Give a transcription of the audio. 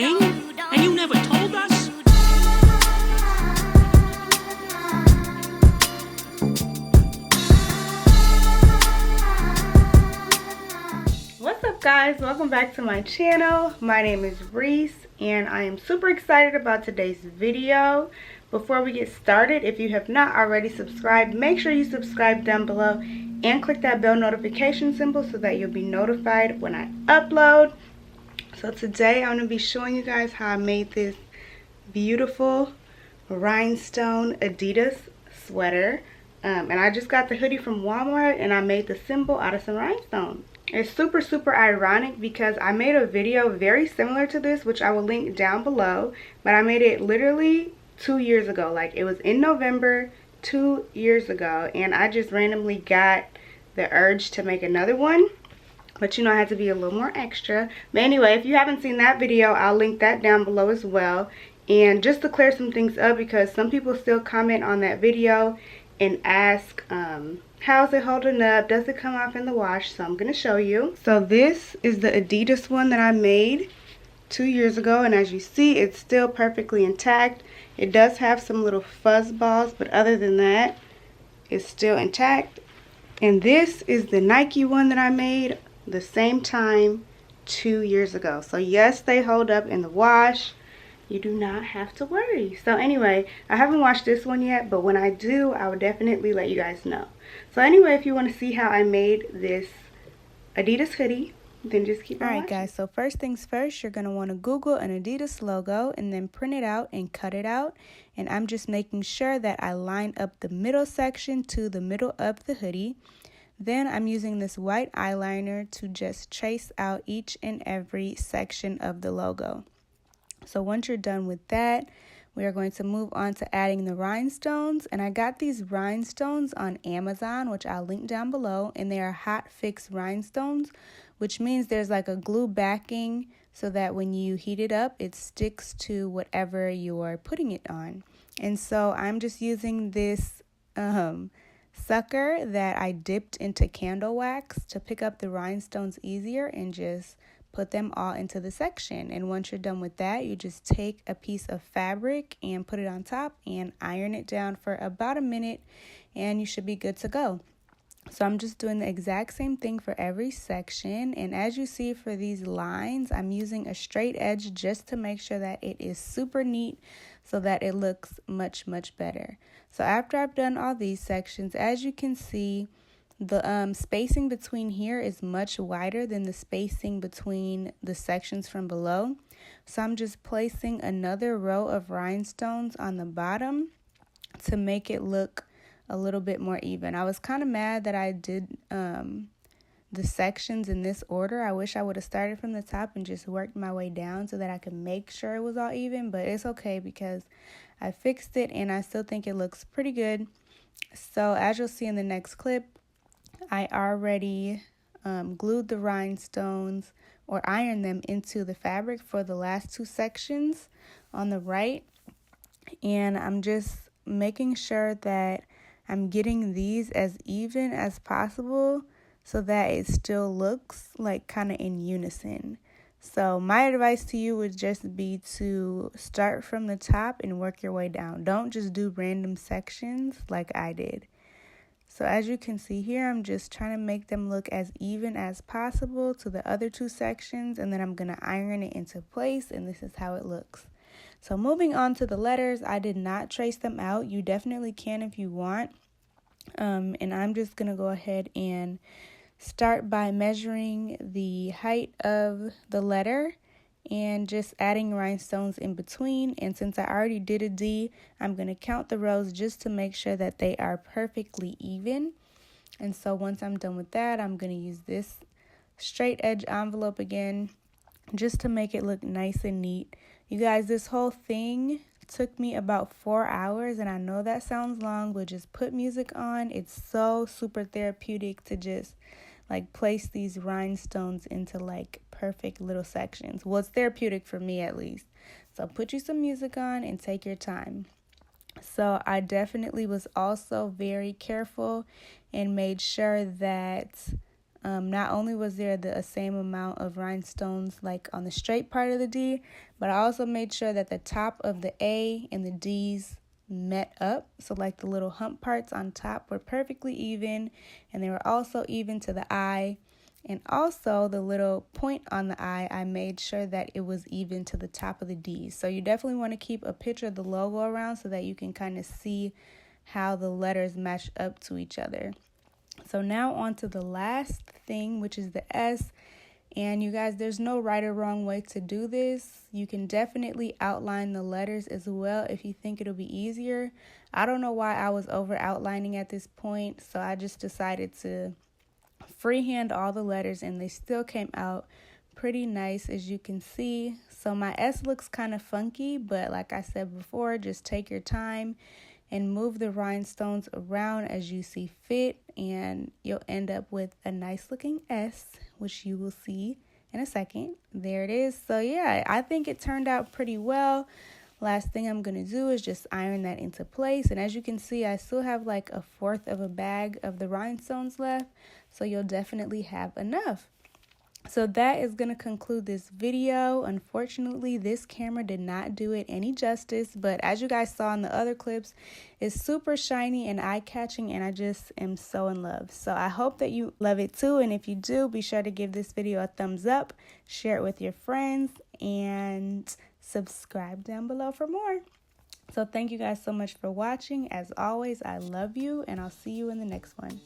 king? And you never told us? What's up, guys? Welcome back to my channel. My name is Reese and I am super excited about today's video. Before we get started, if you have not already subscribed, make sure you subscribe down below and click that bell notification symbol so that you'll be notified when I upload. So today I'm going to be showing you guys how I made this beautiful rhinestone Adidas sweater. And I just got the hoodie from Walmart and I made the symbol out of some rhinestones. It's super ironic because I made a video very similar to this, which I will link down below, but I made it literally 2 years ago. Like, it was in November 2 years ago, and I just randomly got the urge to make another one, but you know, I had to be a little more extra. But anyway, if you haven't seen that video, I'll link that down below as well. And just to clear some things up, because some people still comment on that video and ask, how's it holding up? Does it come off in the wash? So I'm going to show you. So this is the Adidas one that I made 2 years ago. And as you see, it's still perfectly intact. It does have some little fuzz balls, but other than that, it's still intact. And this is the Nike one that I made the same time 2 years ago. So yes, they hold up in the wash. You do not have to worry. So anyway, I haven't washed this one yet, but when I do, I will definitely let you guys know. So anyway, if you want to see how I made this Adidas hoodie, then just keep on watching. Alright guys, so first things first, you're going to want to Google an Adidas logo and then print it out and cut it out. And I'm just making sure that I line up the middle section to the middle of the hoodie. Then I'm using this white eyeliner to just trace out each and every section of the logo. So once you're done with that, we are going to move on to adding the rhinestones. And I got these rhinestones on Amazon, which I'll link down below. And they are hot fix rhinestones, which means there's like a glue backing so that when you heat it up, it sticks to whatever you're putting it on. And so I'm just using this sucker that I dipped into candle wax to pick up the rhinestones easier and just put them all into the section. And once you're done with that, you just take a piece of fabric and put it on top and iron it down for about a minute and you should be good to go. So I'm just doing the exact same thing for every section. And as you see for these lines, I'm using a straight edge just to make sure that it is super neat so that it looks much better. So after I've done all these sections, as you can see, the spacing between here is much wider than the spacing between the sections from below. So I'm just placing another row of rhinestones on the bottom to make it look a little bit more even. I was kind of mad that I did the sections in this order. I wish I would have started from the top and just worked my way down so that I could make sure it was all even. But it's okay because I fixed it and I still think it looks pretty good. So as you'll see in the next clip, I already glued the rhinestones or ironed them into the fabric for the last two sections on the right. And I'm just making sure that I'm getting these as even as possible so that it still looks like kind of in unison. So my advice to you would just be to start from the top and work your way down. Don't just do random sections like I did. So as you can see here, I'm just trying to make them look as even as possible to the other two sections, and then I'm going to iron it into place, and this is how it looks. So moving on to the letters, I did not trace them out. You definitely can if you want. And I'm just going to go ahead and start by measuring the height of the letter and just adding rhinestones in between. And since I already did a D, I'm going to count the rows just to make sure that they are perfectly even. And so once I'm done with that, I'm going to use this straight edge envelope again just to make it look nice and neat. You guys, this whole thing took me about 4 hours, and I know that sounds long, but just put music on. It's so super therapeutic to just like place these rhinestones into like perfect little sections. Well, it's therapeutic for me at least. So put you some music on and take your time. So I definitely was also very careful and made sure that Not only was there the same amount of rhinestones like on the straight part of the D, but I also made sure that the top of the A and the D's met up. So like the little hump parts on top were perfectly even, and they were also even to the I. And also the little point on the I made sure that it was even to the top of the D. So you definitely want to keep a picture of the logo around so that you can kind of see how the letters match up to each other. So now on to the last thing, which is the S. And you guys, there's no right or wrong way to do this. You can definitely outline the letters as well if you think it'll be easier. I don't know why I was over outlining at this point, so I just decided to freehand all the letters, and they still came out pretty nice, as you can see. So my S looks kind of funky, but like I said before, just take your time and move the rhinestones around as you see fit, and you'll end up with a nice looking S, which you will see in a second. There it is. So yeah, I think it turned out pretty well. Last thing I'm going to do is just iron that into place. And as you can see, I still have like 1/4 of a bag of the rhinestones left. So you'll definitely have enough. So that is going to conclude this video. Unfortunately, this camera did not do it any justice. But as you guys saw in the other clips, it's super shiny and eye-catching. And I just am so in love. So I hope that you love it too. And if you do, be sure to give this video a thumbs up. Share it with your friends. And subscribe down below for more. So thank you guys so much for watching. As always, I love you, and I'll see you in the next one.